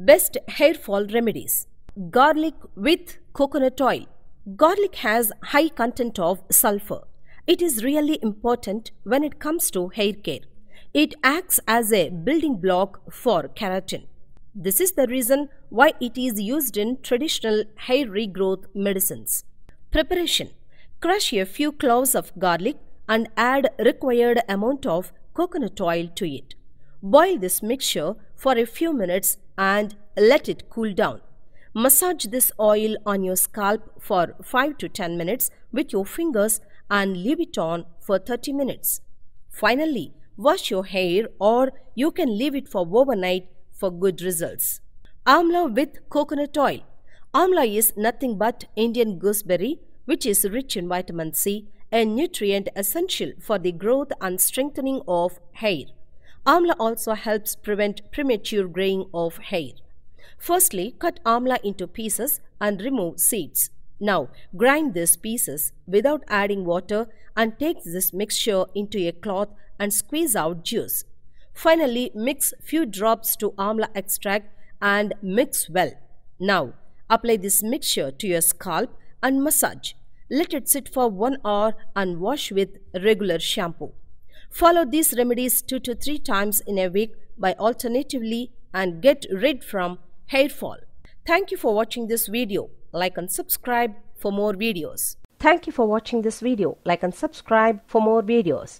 Best hair fall remedies. Garlic with coconut oil. Garlic has high content of sulfur. It is really important when it comes to hair care. It acts as a building block for keratin. This is the reason why it is used in traditional hair regrowth medicines. Preparation. Crush a few cloves of garlic and add required amount of coconut oil to it. Boil this mixture for a few minutes and let it cool down. Massage this oil on your scalp for 5 to 10 minutes with your fingers and leave it on for 30 minutes. Finally, wash your hair or you can leave it for overnight for good results. Amla with coconut oil. Amla is nothing but Indian gooseberry, which is rich in vitamin C, a nutrient essential for the growth and strengthening of hair. Amla also helps prevent premature graying of hair. Firstly, cut amla into pieces and remove seeds. Now, grind these pieces without adding water and take this mixture into a cloth and squeeze out juice. Finally, mix few drops to amla extract and mix well. Now, apply this mixture to your scalp and massage. Let it sit for 1 hour and wash with regular shampoo. Follow these remedies 2 to 3 times in a week by alternatively and get rid from hair fall. Thank you for watching this video. Like and subscribe for more videos. Thank you for watching this video. Like and subscribe for more videos.